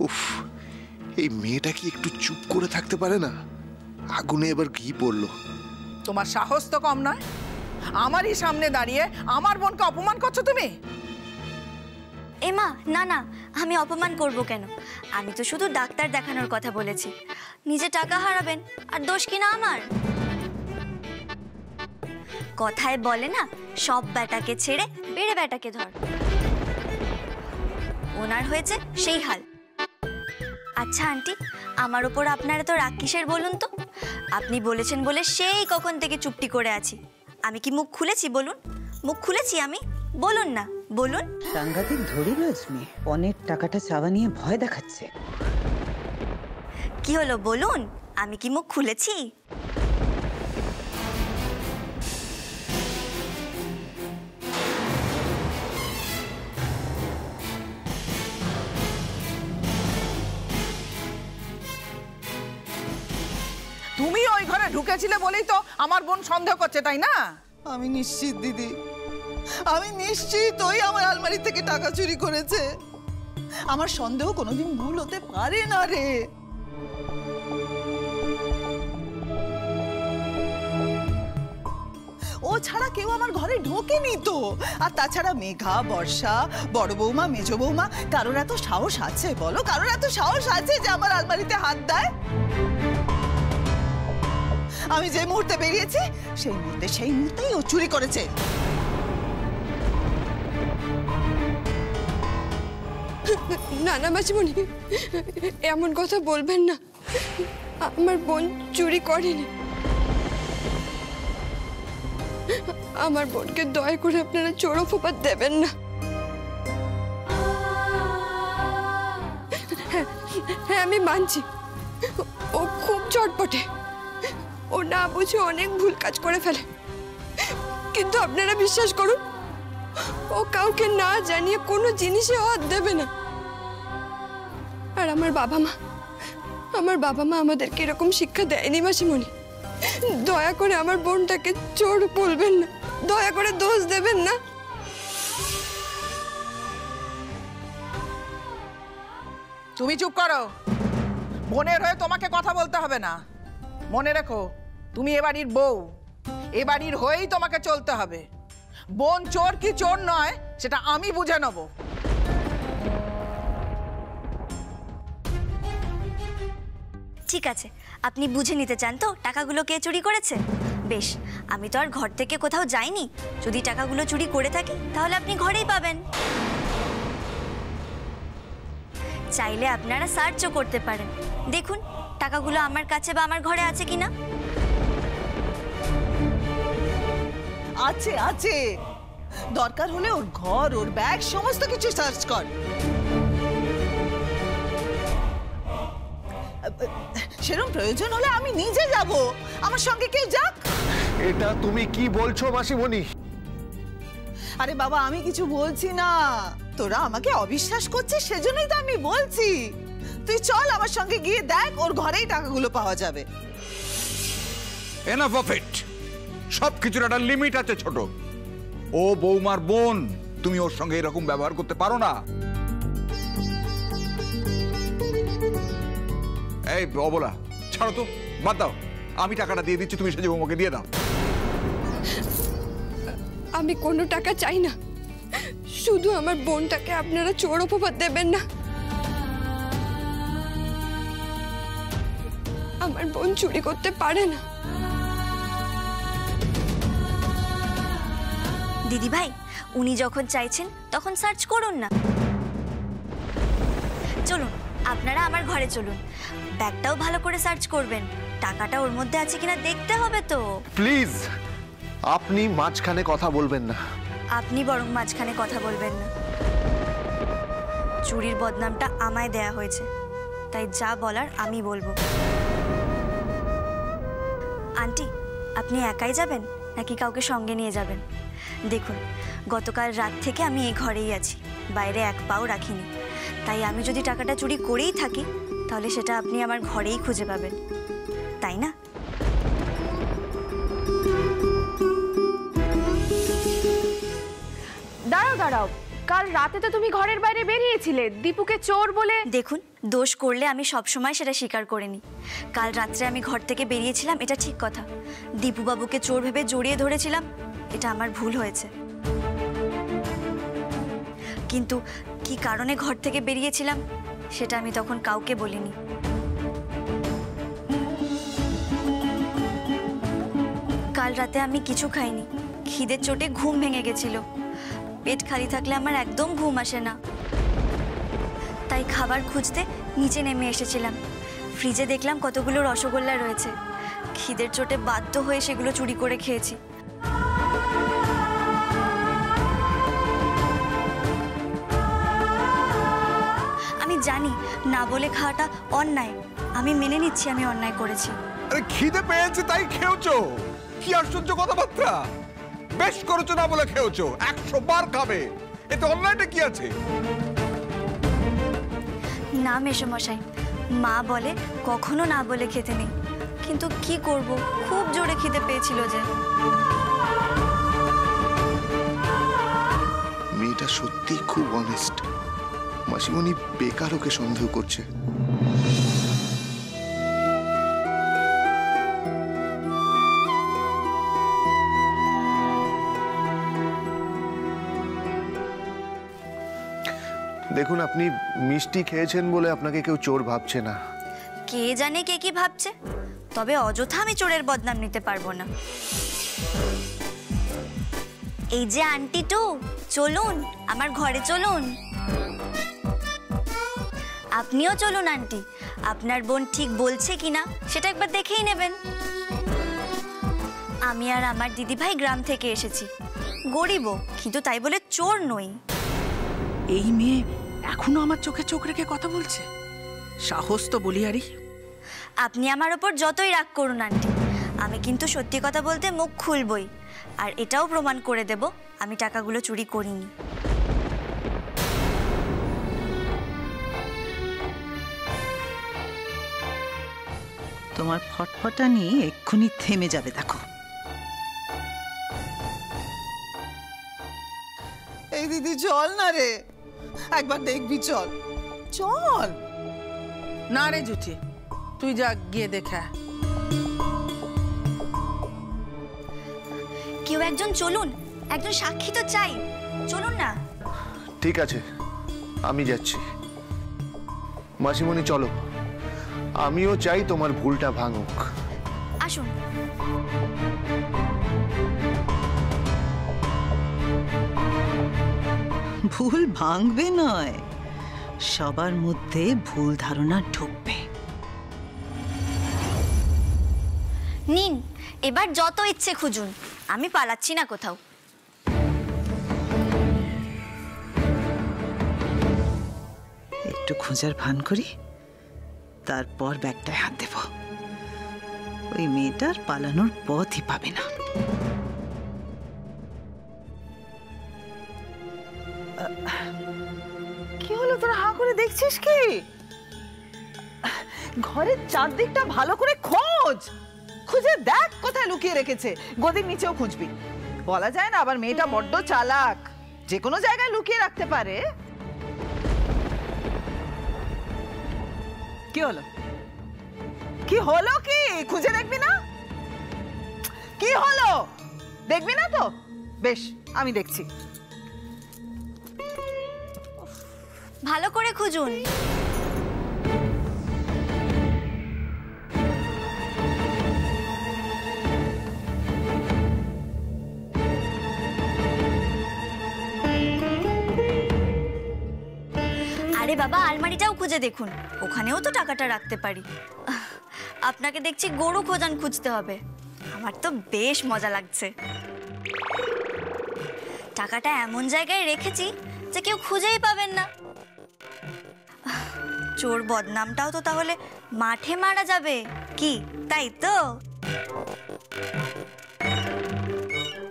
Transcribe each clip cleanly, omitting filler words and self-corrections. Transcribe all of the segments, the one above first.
উফ, এই মেয়েটা কি একটু চুপ করে থাকতে পারে না? আগুনে এবার ঘি পড়লো। তোমার সাহস তো কম নয়, আমারই সামনে দাঁড়িয়ে আমার বোনকে অপমান করছো তুমি। এমা, না না, আমি অপমান করব কেন? আমি তো শুধু ডাক্তার দেখানোর কথা বলেছি। নিজে টাকা হারাবেন আর দোষ কিনা আমার। কথায় বলে না, সব বেটাকে ছেড়ে বেড়ে বেটাকে ধর। ওনার হয়েছে সেই হাল। আচ্ছা আন্টি, আমার ওপর আপনারা তো রাগ কিসের বলুন তো? আপনি বলেছেন বলে সেই কখন থেকে চুপটি করে আছি। আমি কি মুখ খুলেছি বলুন? মুখ খুলেছি আমি? বলুন না, বলুন। সাংঘাতিক ধরিবাজ মেয়ে, পনের টাকাটা চাওয়া নিয়ে ভয় দেখাচ্ছে। কি হলো বলুন, আমি কি মুখ খুলেছি? তুমি ওই ঘরে ঢুকেছিলে বলেই তো আমার বোন সন্দেহ করছে, তাই না? আমি নিশ্চিত দিদি, আমি নিশ্চিত ওই আমার আলমারি থেকে টাকা চুরি করেছে। আমার সন্দেহ কোনোদিন ভুল হতে পারে না রে। ও ছাড়া কেউ আমার ঘরে ঢোকেনি তো। আর তাছাড়া মেঘা, বর্ষা, বড় বৌমা, মেজ বৌমা, কারোর এত সাহস আছে বলো? কারোর এত সাহস আছে যে আমার আলমারিতে হাত দেয়? আমি যে মুহূর্তে বেরিয়েছি সেই মুহূর্তেই ও চুরি করেছে। না না মাসিমণি, এমন কথা বলবেন না। আমার বোন চুরি করেনি। আমার বোনকে দয়া করে আপনারা চোর অপবাদ দেবেন না। হ্যাঁ, আমি মানছি ও খুব চটপটে, ও না বুঝে অনেক ভুল কাজ করে ফেলে। কিন্তু আপনারা বিশ্বাস করুন, ও কাউকে না জানিয়ে কোনো জিনিসে হাত দেবে না। আর আমার বাবা মা আমাদেরকে এরকম শিক্ষা দেয়নি মাসিমণি। দয়া করে আমার বোনটাকে চোর বলবেন না, দয়া করে দোষ দেবেন না। তুমি চুপ করো। বোনের হয়ে তোমাকে কথা বলতে হবে না। মনে রেখো, তুমি এ বাড়ির বউ, এ বাড়ির হয়েই তোমাকে চলতে হবে। বোন চোর কি চোর নয় সেটা আমি বুঝে নেব। ঠিক আছে, আপনি বুঝে নিতে চান তো টাকাগুলো কে চুরি করেছে? বেশ, আমি তো আর ঘর থেকে কোথাও যাইনি। যদি টাকাগুলো চুরি করে থাকি তাহলে আপনি ঘরেই পাবেন। চাইলে আপনারা সার্চও করতে পারেন। দেখুন টাকাগুলো আমার কাছে বা আমার ঘরে আছে কিনা। আছে আছে, দরকার হলে ওর ঘর, ওর ব্যাগ, সমস্ত কিছু সার্চ কর। সেরকম প্রয়োজন হলে আমি নিজে যাব, আমার সঙ্গে কেউ যাক। এটা তুমি কি বলছো মাসিমণি? আরে বাবা, আমি কিছু বলছি না, তোরা আমাকে অবিশ্বাস করছিস সেজন্যই তো আমি বলছি। তুই চল আমার সঙ্গে গিয়ে দেখ, ওর ঘরেই টাকাগুলো পাওয়া যাবে। Enough of it. সবকিছুর একটা লিমিট আছে ছোট। ও বৌমার বোন, তুমি ওর সঙ্গে এরকম ব্যবহার করতে পারো না। এই অবলা, ছাড়ো তো, বাদ দাও। আমি টাকাটা দিয়ে দিচ্ছি, তুমি সেজে বৌমাকে দিয়ে দাও। আমি কোনো টাকা চাই না, শুধু আমার বোনটাকে আপনারা চোর অপবাদ দেবেন না। আমার বোন চুরি করতে পারে না। দিদি ভাই, উনি যখন চাইছেন তখন সার্চ করুন না। চলুন, আপনারা আমার ঘরে চলুন। ব্যাগটাও ভালো করে সার্চ করবেন, টাকাটা ওর মধ্যে আছে কিনা দেখতে হবে তো। প্লিজ, আপনি মাঝখানে কথা বলবেন না। আপনি বরং মাঝখানে কথা বলবেন না। চুরির বদনামটা আমায় দেয়া হয়েছে, তাই যা বলার আমি বলবো। আন্টি, আপনি একাই যাবেন নাকি কাউকে সঙ্গে নিয়ে যাবেন? দেখুন, গতকাল রাত থেকে আমি এই ঘরেই আছি, বাইরে এক পাও রাখিনি। তাই আমি যদি টাকাটা চুরি করেই থাকি তাহলে সেটা আপনি আমার ঘরেই খুঁজে পাবেন, তাই না? দাঁড়াও দাঁড়াও, কাল রাতে তো তুমি ঘরের বাইরে বেরিয়েছিলে দীপুকে চোর বলে। দেখুন, দোষ করলে আমি সবসময় সেটা স্বীকার করে নিই। কাল রাত্রে আমি ঘর থেকে বেরিয়েছিলাম, এটা ঠিক কথা। দীপুবাবুকে চোর ভেবে জড়িয়ে ধরেছিলাম, এটা আমার ভুল হয়েছে। কিন্তু কি কারণে ঘর থেকে বেরিয়েছিলাম সেটা আমি তখন কাউকে বলিনি। কাল রাতে আমি কিছু খাইনি, খিদের চোটে ঘুম ভেঙে গেছিল। পেট খালি থাকলে আমার একদম ঘুম আসে না, তাই খাবার খুঁজতে নিচে নেমে এসেছিলাম। ফ্রিজে দেখলাম কতগুলো রসগোল্লা রয়েছে, খিদের চোটে বাধ্য হয়ে সেগুলো চুরি করে খেয়েছি। আমি জানি না বলে খাওয়াটা অন্যায়, আমি মেনে নিচ্ছি আমি অন্যায় করেছি। আরে খিদে পেয়েছে তাই খেয়েছো, কি আশ্চর্য কথাবার্তা। বেশ করেছো না বলে খেয়েছো, 100 বার খাবে, এতে অন্যায়টা কি আছে? না মেসোমশাই, মা বলে কখনো না বলে খেতে নেই, কিন্তু কি করব, খুব জোরে খিদে পেয়েছিল যে। মেয়েটা সত্যি খুব অনেস্ট। মাসিমণি বেকার ওকে সন্দেহ করছে। দেখুন, আপনি মিষ্টি খেয়েছেন বলে আপনাকে কেউ চোর ভাবছে না। কে জানে কে কি ভাবছে, তবে অযথা আমি চোরের বদনাম নিতে পারবো না। এই যে আন্টি টু, চলুন আমার ঘরে চলুন। আপনিও চলুন আন্টি, আপনার বোন ঠিক বলছে কিনা সেটা একবার দেখেই নেবেন। আমি আর আমার দিদিভাই গ্রাম থেকে এসেছি, গরিবও, কিন্তু তাই বলে চোর নই। এই মেয়ে এখনো আমার চোখে চোখ রেখে কথা বলছে, সাহস তো বলিয়ারি। আপনি আমার ওপর যতই রাগ করুন আন্টি, আমি কিন্তু সত্যি কথা বলতে মুখ খুলবই, আর এটাও প্রমাণ করে দেব আমি টাকাগুলো চুরি করিনি। তোমার ফটফটানি এক্ষুনি থেমে যাবে, দেখো। এই দিদি চল না রে, একবার দেখবি, চল চল। না রে জুচি, তুই যা গিয়ে দেখা। কেউ একজন চলুন, একজন সাক্ষী তো চাই, চলুন না। ঠিক আছে, আমি যাচ্ছি। মাসিমণি চলো, আমিও চাই তোমার ভুলটা ভাঙুক। আসুন। ভুল ভাঙবে নয়, সবার মধ্যে ভুল ধারণা ঢুকবে। নিন, এবার যত ইচ্ছে খুঁজুন, আমি পালাচ্ছি না কোথাও। একটু খোঁজার ভান করি, তারপর ব্যাগটায় হাত দেব। ওই মেয়েটার পালানোর পথই পাবে না। কি হলো, তোরা হা করে দেখছিস কি? ঘরের চারদিকটা ভালো করে খোঁজ, খুঁজে দেখ কোথায় লুকিয়ে রেখেছে। গদির নিচেও খুঁজবি, বলা যায় না, আবার মেয়েটা বড্ড চালাক, যে কোনো জায়গায় লুকিয়ে রাখতে পারে। কি হলো, কি হলো, কি খুঁজে দেখবি না? কি হলো, দেখবি না তো? বেশ, আমি দেখছি। ভালো করে খুঁজুন। আরে বাবা, আলমারিটাও খুঁজে দেখুন, ওখানেও তো টাকাটা রাখতে পারি। আপনাকে দেখছি গরু খোঁজান খুঁজতে হবে, আমার তো বেশ মজা লাগছে। টাকাটা এমন জায়গায় রেখেছি যে কেউ খুঁজেই পাবেন না। চোর বদনামটাও তো তাহলে মাঠে মারা যাবে, কি তাই তো?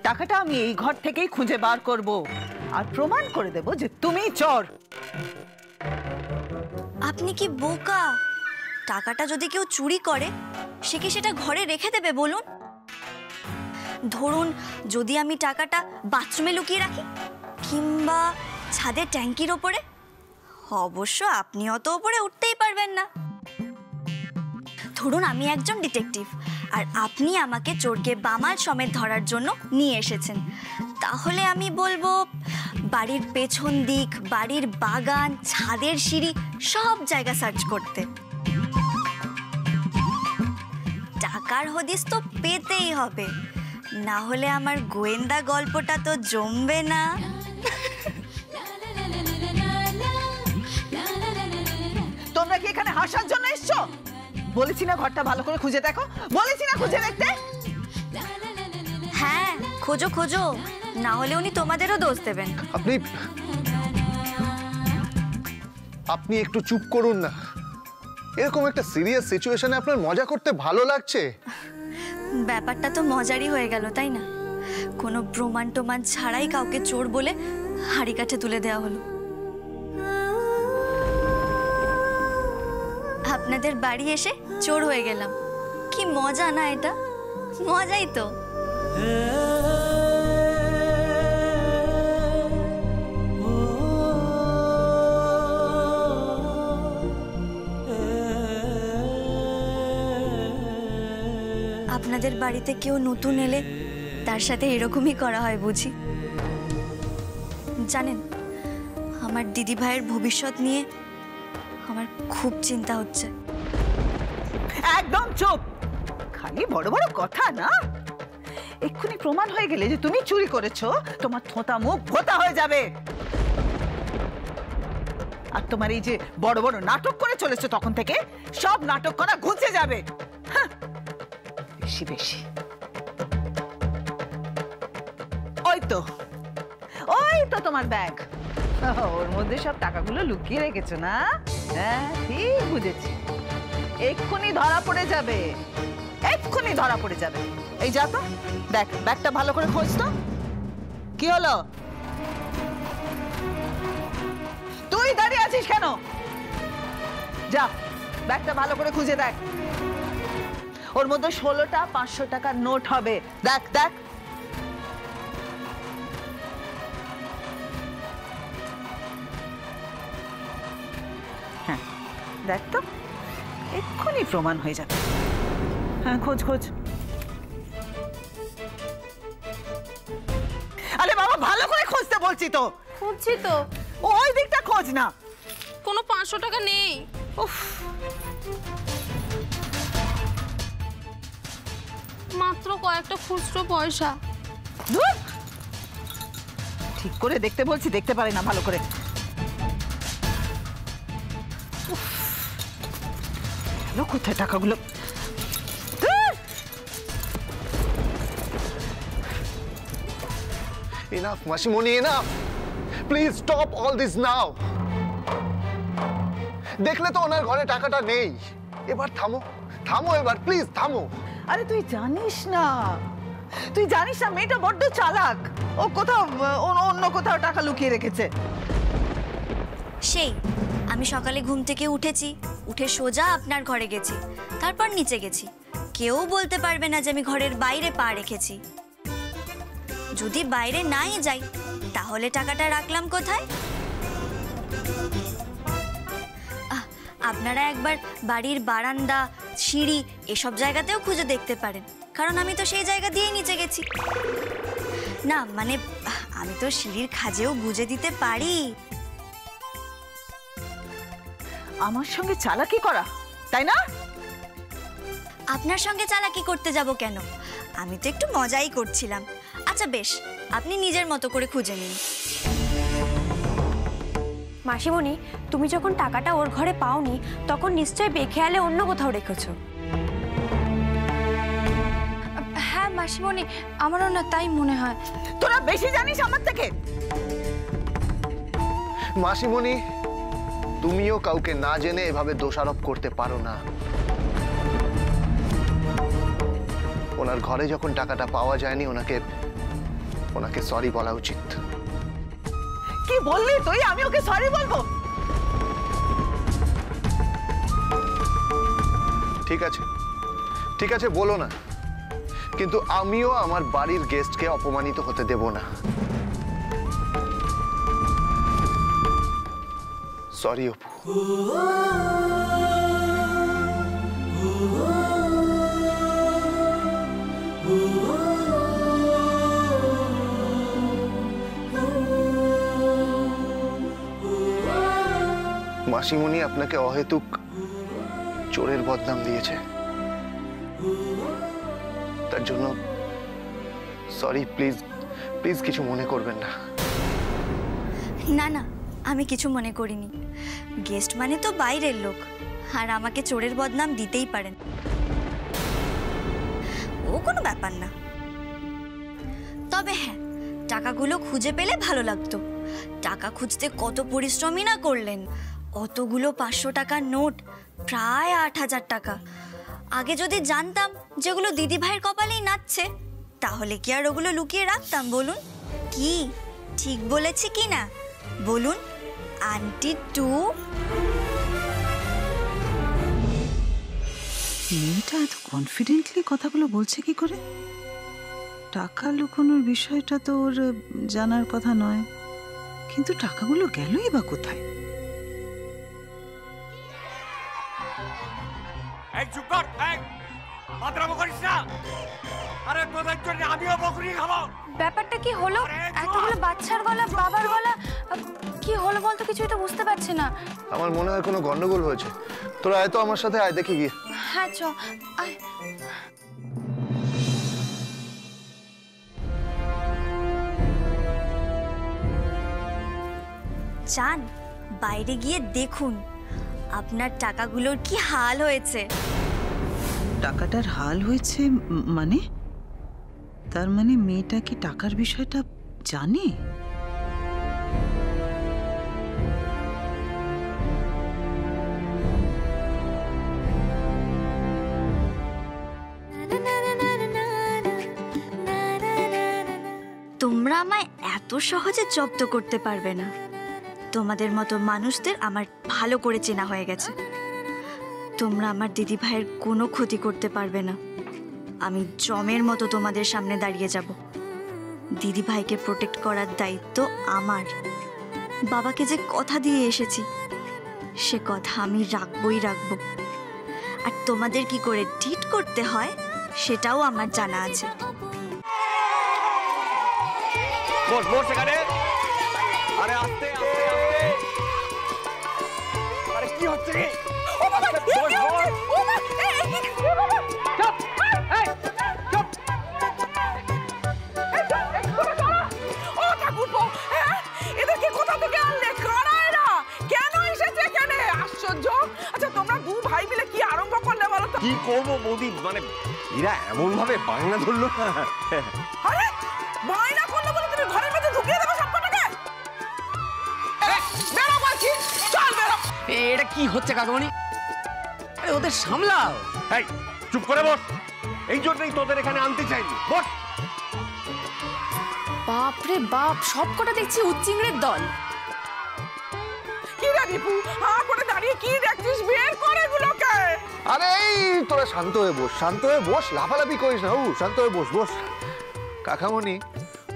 টাকাটা আমি এই ঘর থেকেই খুঁজে বার করব, আর প্রমাণ করে দেব যে তুমি চোর। আপনি কি বোকা? টাকাটা যদি কেউ চুরি করে, সে কি সেটা ঘরে রেখে দেবে বলুন? ধরুন যদি আমি টাকাটা বাথরুমে লুকিয়ে রাখি, কিংবা ছাদের ট্যাঙ্কির ওপরে? অবশ্য আপনি অত ওপরে উঠতেই পারবেন না। ধরুন আমি একজন ডিটেকটিভ আর আপনি আমাকে চোরকে বামাল সমেত ধরার জন্য নিয়ে এসেছেন, তাহলে আমি বলবো বাড়ির পেছন দিক, বাড়ির বাগান, ছাদের সিঁড়ি সব জায়গা সার্চ করতে। টাকার হদিস তো পেতেই হবে, না হলে আমার গোয়েন্দা গল্পটা তো জমবে না। তোমরা কি এখানে হাসার জন্য এসছো? বলেছি না ঘরটা ভালো করে খুঁজে দেখো, বলেছি না খুঁজে দেখতে। হ্যাঁ খোঁজো খোঁজো, না হলে উনি তোমাদেরও দোষ দেবেন। আপনি একটু চুপ করুন না। এরকম একটা সিরিয়াস সিচুয়েশনে আপনার মজা করতে ভালো লাগছে? ব্যাপারটা তো মজারই হয়ে গেল, তাই না? কোনো প্রমাণ টমান ছাড়াই কাউকে চোর বলে হাড়ি কাঠে তুলে দেওয়া হলো। আপনাদের বাড়ি এসে চোর হয়ে গেলাম, কি মজা না এটা? মজাই তো। আপনাদের বাড়িতে কেউ নতুন এলে তার সাথে এরকমই করা হয় বুঝি? জানেন, আমার দিদি ভাইয়ের ভবিষ্যৎ নিয়ে আমার খুব চিন্তা হচ্ছে। একদম চুপ, খালি বড় বড় কথা না। এক্ষুনি প্রমাণ হয়ে গেলে যে তুমি চুরি করেছো, তোমার থোঁতা মুখ ভোঁতা হয়ে যাবে। আর তোমার এই যে বড় বড় নাটক করে চলেছো তখন থেকে, সব নাটক করা ঘুচে যাবে। বেশি বেশি। ওই তো তোমার ব্যাগ, ওর মধ্যে সব টাকাগুলো লুকিয়ে রেখেছো না? হ্যাঁ ঠিক বুঝেছি, এক্ষুনি ধরা পড়ে যাবে, এক্ষুনি ধরা পড়ে যাবে। এই যা তো, দেখ ব্যাগটা ভালো করে খোঁজ তো। কি হলো? তুই দাঁড়িয়ে আছিস কেন? যা ব্যাগটা ভালো করে খুঁজে দেখ, ওর মধ্যে 16টা 500 টাকার নোট হবে। দেখ দেখ। হ্যাঁ দেখ তো, এক্ষুনি প্রমাণ হয়ে যাবে। হ্যাঁ খোঁজ খোঁজ। আরে বাবা ভালো করে খুঁজতে বলছি তো। খুঁজছি তো। ওই দিকটা খোঁজ না। কোনো 500 টাকা নেই। উফ, মাত্র কয়েকটা খুচরো পয়সা। ধুর, ঠিক করে দেখতে বলছি, দেখতে পারি না ভালো করে। উফ, কোথায় টাকাগুলো? Enough, মাসিমণি, enough. Please stop all this now. দেখলে তো ওনার ঘরে টাকাটা নেই। এবার থামো, থামো এবার, প্লিজ থামো। আরে তুই জানিস না মেয়েটা বড্ড চালাক। ও কোথাও অন্য কোথাও টাকা লুকিয়ে রেখেছে। সেই আমি সকালে ঘুম থেকে উঠেছি, উঠে সোজা আপনার ঘরে গেছি, তারপর নিচে গেছি। কেউ বলতে পারবে না যে আমি ঘরের বাইরে পা রেখেছি। যদি বাইরে নাই যাই তাহলে টাকাটা রাখলাম কোথায়? আপনারা একবার বাড়ির বারান্দা, সিঁড়ি এসব জায়গাতেও খুঁজে দেখতে পারেন, কারণ আমি তো সেই জায়গা দিয়েই নিচে গেছি। না মানে আমি তো সিঁড়ির খাজেও গুজে দিতে পারি। আমার সঙ্গে চালাকি করা, তাই না? আপনার সঙ্গে চালাকি করতে যাব কেন? আমি তো একটু মজাই করছিলাম। আচ্ছা বেশ, আপনি নিজের মতো করে খুঁজে নিন। মাসিমণি, তুমি যখন টাকাটা ওর ঘরে পাওনি তখন নিশ্চয়ই বেখেয়ালে অন্য কোথাও রেখেছো। হ্যাঁ মাসিমণি, আমারও না তাই মনে হয়। তোরা বেশি জানিস আমার থেকে। মাসিমণি, তুমিও কাউকে না জেনে এভাবে দোষারোপ করতে পারো না। ওনার ঘরে যখন টাকাটা পাওয়া যায়নি, ওনাকে সরি বলা উচিত। কি বললি তুই? আমি ওকে সরি বলবো? ঠিক আছে বলো না, কিন্তু আমিও আমার বাড়ির গেস্টকে অপমানিত হতে দেব না। সরি অপু। মাসিমণি আপনাকে অহেতুক চোরের বদনাম দিয়েছে, তার জন্য সরি। প্লিজ প্লিজ কিছু মনে করবেন না। না না, আমি কিছু মনে করিনি। গেস্ট মানে তো বাইরের লোক, আর আমাকে চোরের বদনাম দিতেই পারেন, ও কোনো ব্যাপার না। তবে হ্যাঁ, টাকাগুলো খুঁজে পেলে ভালো লাগতো। টাকা খুঁজতে কত পরিশ্রমই না করলেন। অতগুলো 500 টাকার নোট, প্রায় 8000 টাকা। আগে যদি জানতাম যেগুলো দিদি ভাইয়ের কপালেই নাচছে, তাহলে কি আর ওগুলো লুকিয়ে রাখতাম বলুন? কি ঠিক বলেছি কি না বলুন আন্টি টু? মেয়েটা এত কনফিডেন্টলি কথাগুলো বলছে কি করে? টাকা লুকোনোর বিষয়টা তো ওর জানার কথা নয়, কিন্তু টাকাগুলো গেলই বা কোথায়? ব্যাপারটা কি হলো? এতগুলো বাচ্চার গলা, বাবার গলা, কি হলো বলতো? কিছুই তো বুঝতে পারছি না। আমার মনে হয় কোনো গন্ডগোল হয়েছে। তোরা আয় তো আমার সাথে, আয় দেখে গিয়ে। হ্যাঁ চ আয়। চান বাইরে গিয়ে দেখুন আপনার টাকাগুলোর কি হাল হয়েছে। টাকাটার হাল হয়েছে মানে? তার মানে মেয়েটা কি টাকার বিষয়টা জানে? তোমরা আমায় এত সহজে জব্দ করতে পারবে না। তোমাদের মতো মানুষদের আমার ভালো করে চেনা হয়ে গেছে। তোমরা আমার দিদি ভাইয়ের কোনো ক্ষতি করতে পারবে না। আমি জমের মতো তোমাদের সামনে দাঁড়িয়ে যাব। দিদি ভাইকে প্রোটেক্ট করার দায়িত্ব আমার। বাবাকে যে কথা দিয়ে এসেছি, সে কথা আমি রাখবই রাখবো। আর তোমাদের কি করে ট্রিট করতে হয় সেটাও আমার জানা আছে। আরে আস্তে আস্তে আস্তে, আরে কি হচ্ছে রে? এদেরকে কোথা থেকে আনলে? কারা এরা? কেন এসেছে এখানে? আশ্চর্য। আচ্ছা তোমরা দু ভাই মিলে কি আরম্ভ করলে বলো তো? কি করবো বৌদি, মানে এরা এমন ভাবে বাংলা ধরলো না। আরে বায়না করলো বলে তুমি ঘরের মধ্যে ঢুকিয়ে দেবে সব কটাকে? বেরো বলছি, চল বেরো। এটা কি হচ্ছে কাকুমণি? আরে ওদের সামলাও। এই চুপ করে বস, এই জন্যই তোদের এখানে আনতে চাইনি। বস। বাপরে বাপ, সব কটা দেখছি উচ্চিংড়ের দল। কি রে দীপু, হাঁ করে দাঁড়িয়ে কি দেখছিস? বের করে এগুলোকে। আরে এই তোরা শান্ত হয়ে বস, শান্ত হয়ে বস, লাফালাফি করিস না। শান্ত হয়ে বস বস। কাকামণি,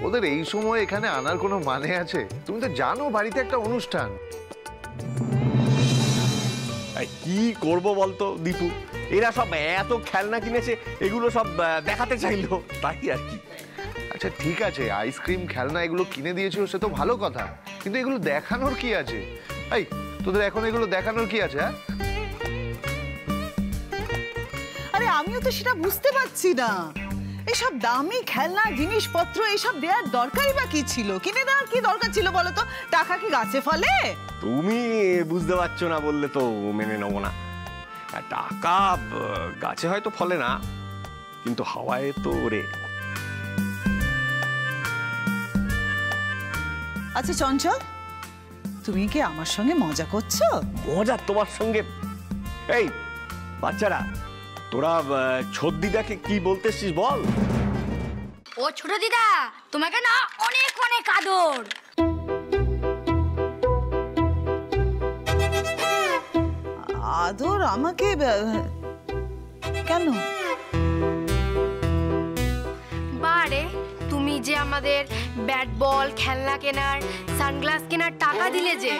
ওদের এই সময় এখানে আনার কোনো মানে আছে? তুমি তো জানো বাড়িতে একটা অনুষ্ঠান। কি করব বলতো দীপু, এরা সব এত খেলনা কিনেছে, এগুলো সব দেখাতে চাইলো, তাই আর কি। আচ্ছা ঠিক আছে, আইসক্রিম খেলনা এগুলো কিনে দিয়েছো সে তো ভালো কথা, কিন্তু এগুলো দেখানোর কি আছে? এই তোদের এখন এগুলো দেখানোর কি আছে? হ্যাঁ, আরে আমিও তো সেটা বুঝতে পারছি না। এইসব দামি খেলনা জিনিসপত্র এসব দেওয়ার দরকারই বা কি ছিল? কিনে দেওয়ার কি দরকার ছিল বলো তো? টাকা কি গাছে ফলে? তুমি বুঝতে পারছো না বললে তো মেনে নেবো না। টাকা গাছে হয়তো ফলে না, কিন্তু হাওয়ায় তো ওরে। আচ্ছা চঞ্চল, তুমি কি আমার সঙ্গে মজা করছো? মজা তোমার সঙ্গে? এই বাচ্চারা, তোরা ছোট দিদাকে কি বলতেছিস বল? ও ছোট দিদা, তোমাকে না অনেক অনেক আদর। আদর? আমাকে কেন? বারে, তুমি যে আমাদের ব্যাট বল, খেলনা কেনার, সানগ্লাস কেনার টাকা দিলে যে,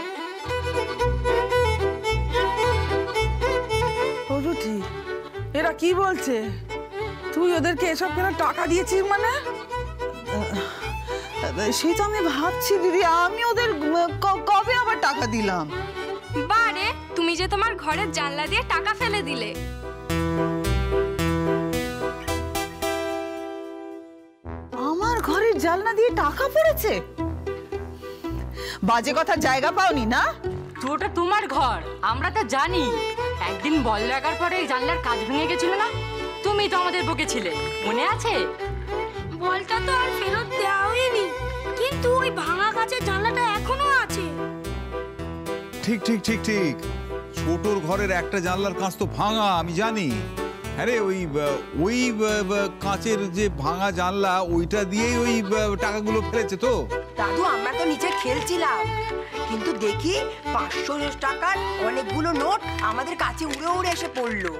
কি বলছে? তুই ওদেরকে এসব কেন টাকা দিয়েছিস মানে? সেই তো আমি ভাবছি দিদি, আমি ওদের কবে আবার টাকা দিলাম? বারে, তুমি যে তোমার ঘরের জানলা দিয়ে টাকা ফেলে দিলে। আমার ঘরের জানলা দিয়ে টাকা পড়েছে? বাজে কথার জায়গা পাওনি না? তো ওটা তোমার ঘর, আমরা তো জানি। একদিন বল লাগার পরে এই জানলার কাজ ভেঙে গেছিল না? তুমি তো আমাদের বকেছিলে, মনে আছে? বলটা তো আর ফেরত দেওয়া হয়নি, কিন্তু ওই ভাঙা কাচের জানলাটা এখনো আছে। ঠিক ঠিক ঠিক ঠিক, ছোটর ঘরের একটা জানলার কাঁচ তো ভাঙা, আমি জানি। আরে ওই কাঁচের যে ভাঙা জানলা, ওইটা দিয়েই ওই টাকাগুলো ফেলেছে তো। দাদু, আমরা তো নিচে খেলছিলাম, কিন্তু দেখি 500 টাকার অনেকগুলো নোট আমাদের কাছে উড়ে উড়ে এসে পড়লো।